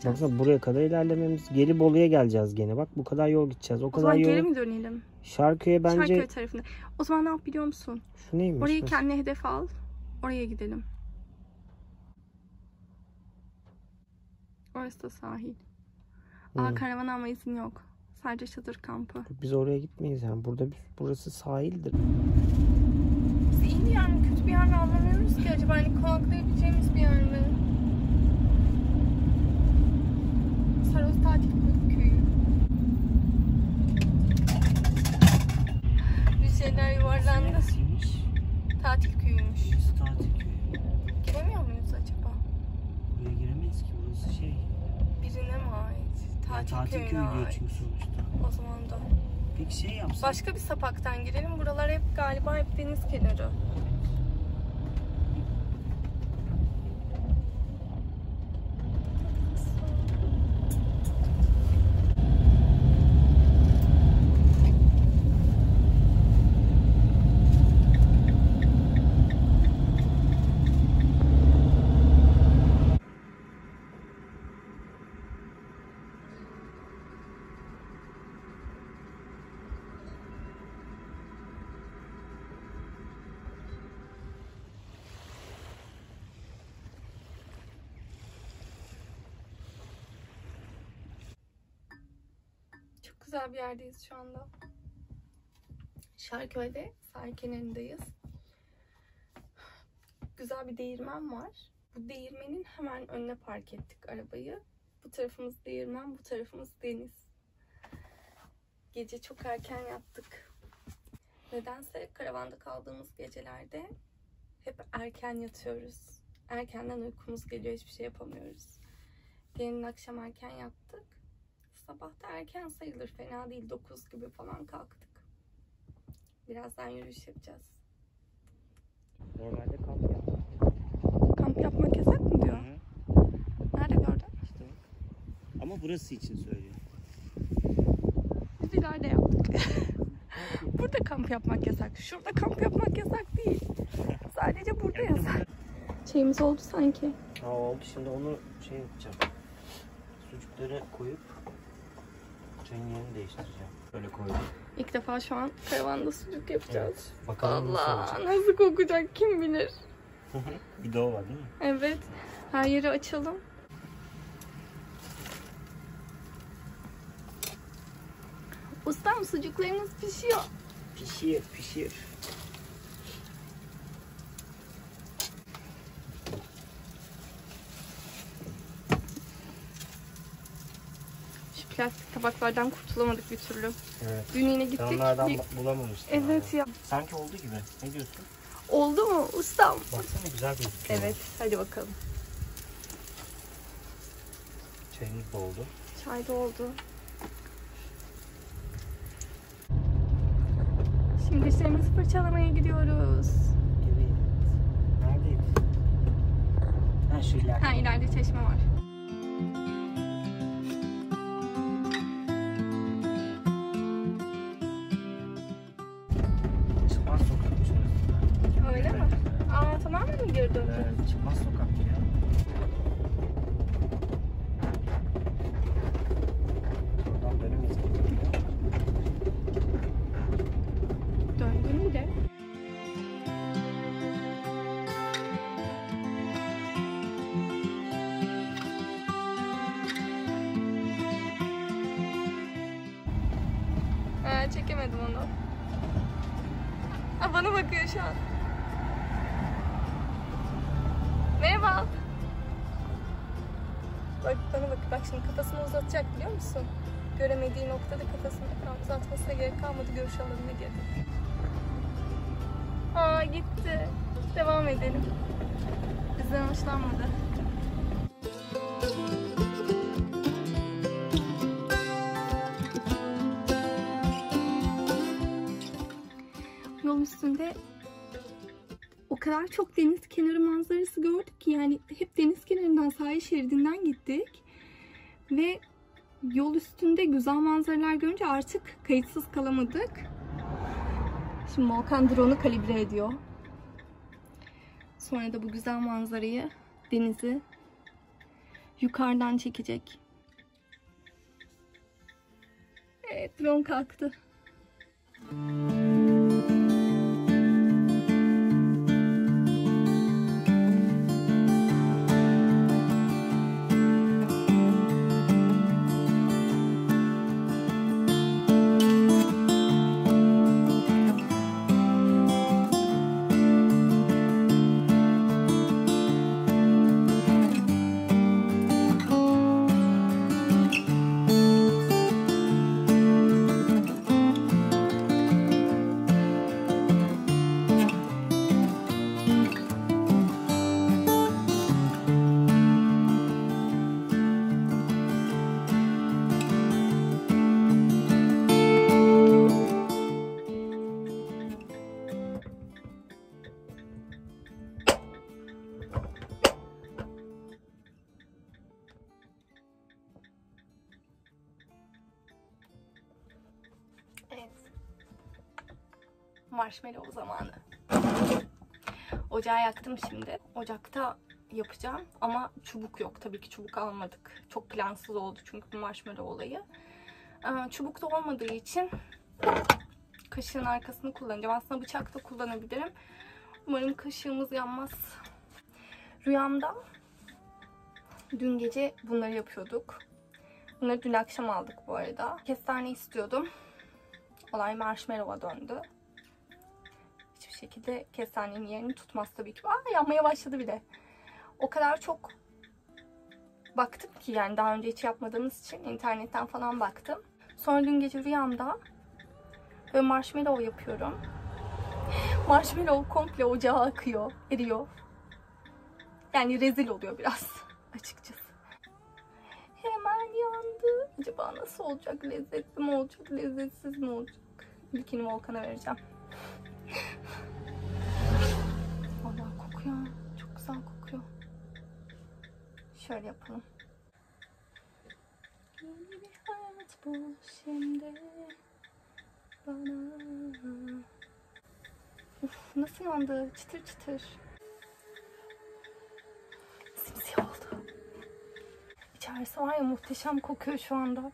gideceğiz? Baksana buraya kadar ilerlememiz. Gelibolu'ya geleceğiz gene. Bak bu kadar yol gideceğiz. O kadar zaman yol. geri mi dönelim? Şarköy'e bence. Şarköy tarafında. O zaman ne yap biliyor musun? Şu neymiş? Orayı mesela? kendine hedef al. Oraya gidelim. Orası da sahil. Karavan ama izin yok. Sadece çadır kampı. Biz oraya gitmeyiz yani. Burası sahildir. Biz iyi bir yer mi, kötü bir yer mi anlamıyoruz ki. Acaba hani konaklayabileceğimiz bir yer mi? Saros Tatil Köyü. Bir şeyler yuvarlandı. Neresiymiş? Tatil köyüymüş. Burası tatil köyü. Giremiyor muyuz acaba? Buraya giremeyiz ki. Burası şey. Birine mi ait? Tatil köyü köyüne diyor ait. çünkü sonuçta. O zaman da. Peki şey yapsak. Başka bir sapaktan girelim. Buralar hep galiba hep deniz kenarı. Çok güzel bir yerdeyiz şu anda. Şarköy'de sahil kenarındayız. Güzel bir değirmen var. Bu değirmenin hemen önüne park ettik arabayı. Bu tarafımız değirmen, bu tarafımız deniz. Gece çok erken yattık. Nedense karavanda kaldığımız gecelerde hep erken yatıyoruz. Erkenden uykumuz geliyor, hiçbir şey yapamıyoruz. Gelin akşam erken yattık. Sabah da erken sayılır, fena değil. 9 gibi falan kalktık. Birazdan yürüyüş yapacağız. Normalde kamp yapmak. Kamp yapmak yasak mı diyor? Hı. Nerede gördün? İşte bak. Ama burası için söylüyor. Biz ileride yaptık. Burada kamp yapmak yasak. Şurada kamp yapmak yasak değil. Sadece burada yasak. Şeyimiz oldu sanki. Ha oldu, şimdi onu şey yapacağım. Sucukları koyup çayın yerini değiştireceğim. Böyle koydum. İlk defa şu an karavanda sucuk yapacağız. Evet. Bakalım nasıl Allah, olacak. nasıl kokacak kim bilir. Bir de o var değil mi? Evet. Her yeri açalım. Ustam sucuklarımız pişiyor. Pişir. Şu plastik tabaklardan kurtulamadık bir türlü. Evet. Dün yine gittik. Ben onlardan bulamamıştım. Evet ya. Sanki oldu gibi. Ne diyorsun? Oldu mu ustam? Baksana güzel gözüküyor. Evet. Hadi bakalım. Çayımız da oldu. Çay da oldu. Şimdi dişlerimizi fırçalamaya gidiyoruz. Evet. Neredeydi? Ha şu ileride. Ha, ileride çeşme var. Çıkmaz sokakmış orası. Öyle mi? Aa, tamamen mi geri döndün? Evet, çıkmaz sokak ya. Oradan dönemeyiz. Döndün bile. Çekemedim onu. Aa, bana bakıyor şu an. Merhaba. Bak bana bak şimdi kafasını uzatacak biliyor musun? Göremediği noktada kafasını uzatmasına gerek kalmadı, görüş alanına girdi. Aa, gitti. Devam edelim. Bizden hoşlanmadı. Yol üstünde o kadar çok deniz kenarı manzarası gördük ki, yani hep deniz kenarından, sahil şeridinden gittik ve yol üstünde güzel manzaralar görünce artık kayıtsız kalamadık. Şimdi Volkan drone'u kalibre ediyor. Sonra da bu güzel manzarayı, denizi yukarıdan çekecek. Evet, drone kalktı. Evet. Marshmallow zamanı. Ocağı yaktım şimdi. Ocakta yapacağım ama çubuk yok. Tabii ki çubuk almadık. Çok plansız oldu çünkü bu marshmallow olayı. Çubuk da olmadığı için kaşığın arkasını kullanacağım. Aslında bıçak da kullanabilirim. Umarım kaşığımız yanmaz. Rüyamda dün gece bunları yapıyorduk. Bunları dün akşam aldık bu arada. Kestane istiyordum. Olay marshmallow'a döndü. Hiçbir şekilde kestanenin yerini tutmaz tabii ki. Yanmaya başladı bile. O kadar çok baktım ki, yani daha önce hiç yapmadığımız için internetten falan baktım. Sonra dün gece rüyamda böyle marshmallow yapıyorum. Marshmallow komple ocağa akıyor, eriyor. Yani rezil oluyor biraz açıkçası. Hemen yandı. Acaba nasıl olacak? Lezzetli mi olacak? Lezzetsiz mi olacak? İlkini Volkan'a vereceğim. Vallahi kokuyor. Çok güzel kokuyor. Şöyle yapalım. Yeni bir hayat bu şimdi bana. Uf, nasıl yandı? Çıtır çıtır. Simsiyah oldu. İçerisi var ya, muhteşem kokuyor şu anda.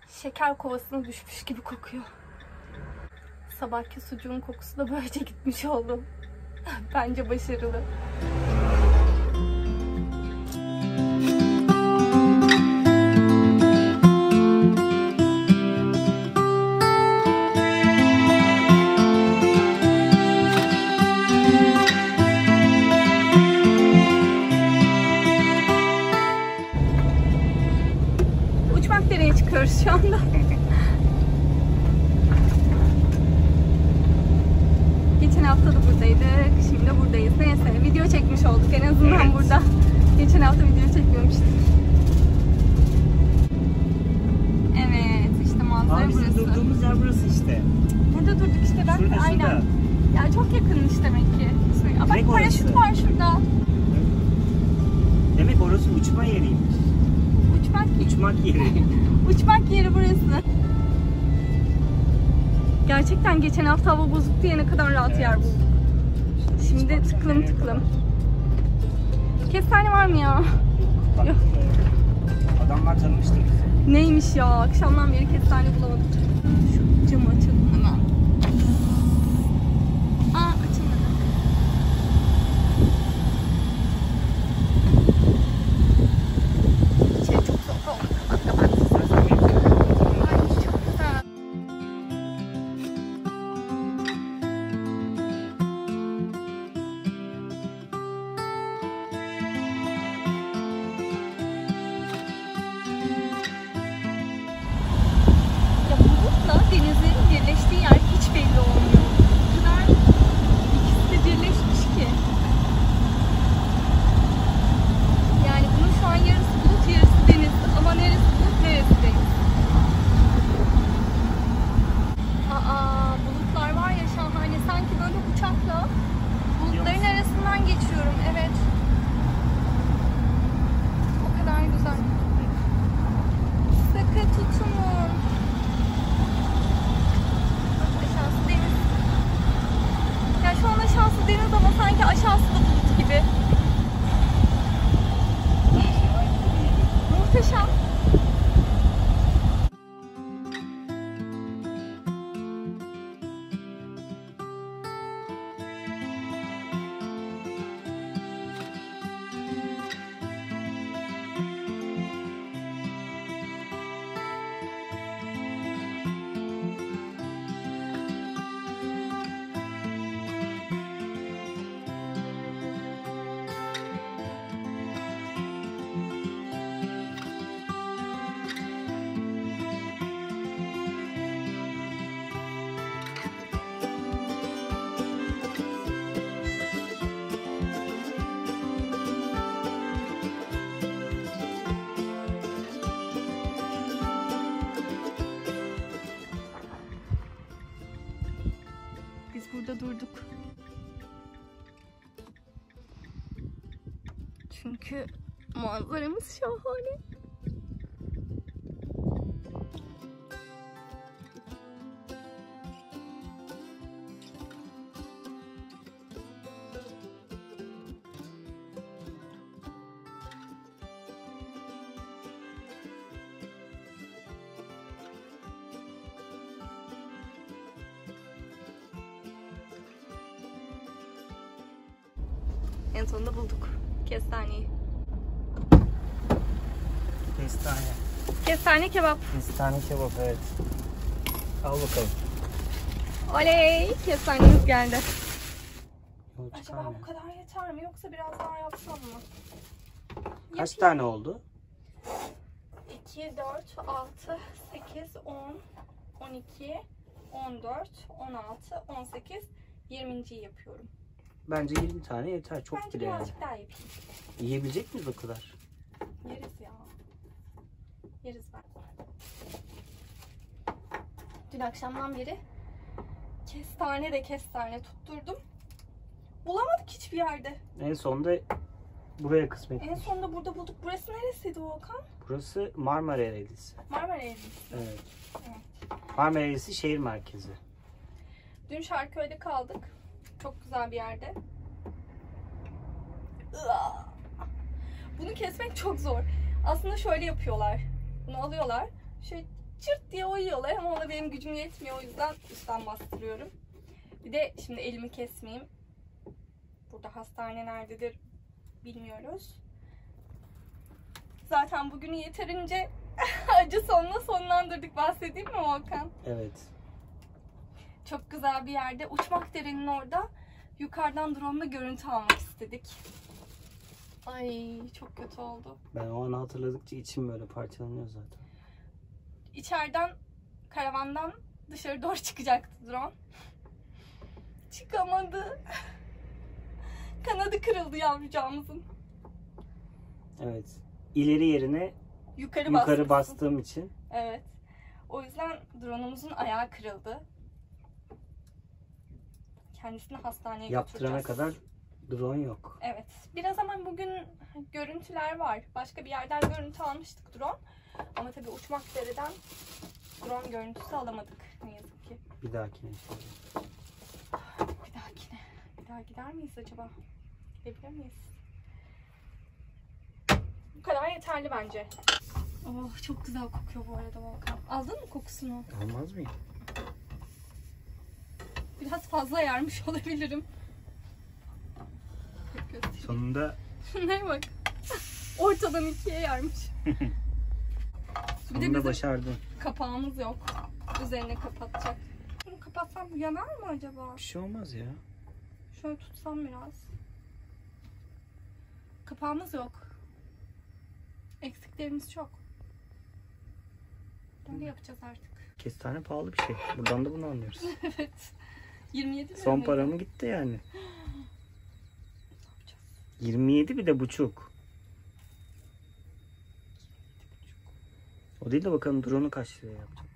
Şeker kovasına düşmüş gibi kokuyor. Sabahki sucuğun kokusu da böylece gitmiş oldu. Bence başarılı. Uçmakdere'ye çıkıyoruz şu anda. Geçen hafta da buradaydık. Şimdi de buradayız. Neyse, video çekmiş olduk en azından evet. Burada. Geçen hafta video çekmemiştik. Evet, işte manzara burası. Durduğumuz yer burası işte. Burada durduk işte, bak. Şurada, aynen. şurada. Ya çok yakınmış demek ki. Bak, paraşüt var şurada. Demek orası uçma yeriymiş. Uçmak yeri. Uçmak yeri burası. Gerçekten geçen hafta hava bozuk diye ne kadar rahat evet. Yer bulduk. Şimdi tıklım tıklım. Kestane var mı ya? Yok. Adamlar tanımıştır bizi. Neymiş ya? Akşamdan beri kestane bulamadık. Şu camı açalım hemen. Açılmadı. İçeri çok soğuk oldu. Denizlerin birleştiği yer hiç belli olmuyor. O kadar ikisi de birleşmiş ki. Yani bunun şu an yarısı bulut, yarısı deniz. Ama neresi bulut, neresi deniz? Bulutlar var ya, şahane. Sanki böyle uçakla bulutların arasından geçiyorum. Evet. O kadar güzel. Sıkı tutunun. Aşağısı deniz. burada durduk. Çünkü manzaramız şahane. En sonunda bulduk kestaneyi. Kestane. Kestane kebap. Kestane kebap, evet. Al bakalım. Oley! Kestanemiz geldi. Yolu Acaba çıkarma. bu kadar yeter mi yoksa biraz daha yapsam mı? Kaç tane oldu? 2, 4, 6, 8, 10, 12, 14, 16, 18, 20'yi yapıyorum. Bence 20 tane yeter. Çok Bence bile yani. birazcık daha yapayım. Yiyebilecek miyiz o kadar? Yeriz ya. Yeriz ben. Dün akşamdan beri kestane tutturdum. Bulamadık hiçbir yerde. En sonunda buraya kısmet. En sonunda burada bulduk. Burası neresiydi Volkan? Burası Marmara Ereğlisi. Marmara Ereğlisi. Evet. Evet. Marmara Ereğlisi şehir merkezi. Dün Şarköy'de kaldık. Çok güzel bir yerde. Iıaa! Bunu kesmek çok zor. Aslında şöyle yapıyorlar. Bunu alıyorlar. Şöyle çırt diye oyuyorlar ama ona benim gücüm yetmiyor. O yüzden üstten bastırıyorum. Bir de şimdi elimi kesmeyeyim. Burada hastane nerededir bilmiyoruz. Zaten bugünü yeterince acı sonuna sonlandırdık. Bahsedeyim mi Volkan? Evet. Çok güzel bir yerde. Uçmakdere'nin orada yukarıdan drone'la görüntü almak istedik. Ay çok kötü oldu. Ben o anı hatırladıkça içim böyle parçalanıyor zaten. İçeriden, karavandan dışarı doğru çıkacaktı drone. Çıkamadı. Kanadı kırıldı yavrucağımızın. Evet. İleri yerine Yukarı yukarı bastırsın. bastığım için. Evet. O yüzden drone'umuzun ayağı kırıldı. Kendisini hastaneye Yaptırana götüreceğiz. kadar drone yok. Evet. Biraz ama bugün görüntüler var. Başka bir yerden görüntü almıştık drone. Ama tabii Uçmakdere'den drone görüntüsü alamadık ne yazık ki. Bir dahakine inşallah. Bir dahakine. Bir daha gider miyiz acaba? Gidebilir miyiz? Bu kadar yeterli bence. Oh çok güzel kokuyor bu arada Volkan. Aldın mı kokusunu? Olmaz mı? Biraz fazla yarmış olabilirim. Göstereyim. Sonunda Şunlara bak. Ortadan ikiye yarmış. Bir de bizim başardın. kapağımız yok. Üzerine kapatacak. Bunu kapatsam yanar mı acaba? Bir şey olmaz ya. Şöyle tutsam biraz. Kapağımız yok. Eksiklerimiz çok. Böyle yapacağız artık. Kestane pahalı bir şey. Buradan da bunu anlıyoruz. Evet. 27 lira Son mıydı? paramı gitti yani. Ne yapacağız? 27 bir de buçuk. O değil de bakalım drone'u kaç liraya yapacağım.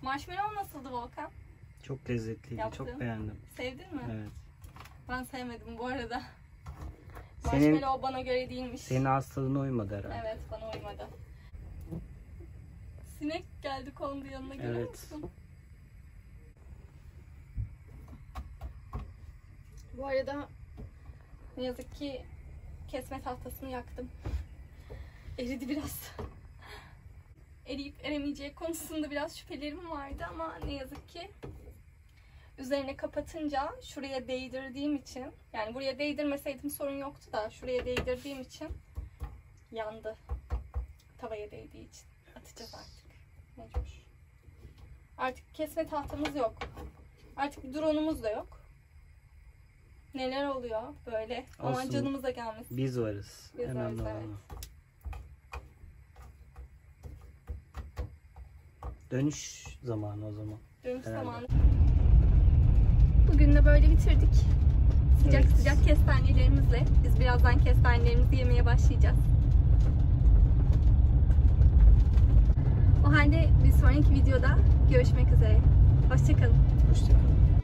Marshmallow nasıldı Volkan? Çok lezzetliydi. Yaptım. Çok beğendim. Sevdin mi? Evet. Ben sevmedim bu arada. Senin- Marshmallow bana göre değilmiş. Senin hastalığına uymadı herhalde. Evet, bana uymadı. Sinek geldi kondu yanına, görüyor Evet. musun? Bu arada ne yazık ki kesme tahtasını yaktım. Eridi biraz. Eriyip eremeyeceği konusunda biraz şüphelerim vardı ama ne yazık ki üzerine kapatınca şuraya değdirdiğim için, yani buraya değdirmeseydim sorun yoktu da şuraya değdirdiğim için yandı. Tavaya değdiği için. Atacağız artık. Mecbur. Artık kesme tahtamız yok. Artık bir drone'umuz da yok. Neler oluyor böyle? Aman Olsun. canımıza gelmesin. Biz varız. Biz Önemli varız, olan evet. o. Dönüş zamanı o zaman. Dönüş Herhalde. zamanı. Bugün de böyle bitirdik. Sıcak Evet. sıcak kestanelerimizle. Biz birazdan kestanelerimizi yemeye başlayacağız. O halde bir sonraki videoda görüşmek üzere. Hoşça kalın. Hoşçakalın.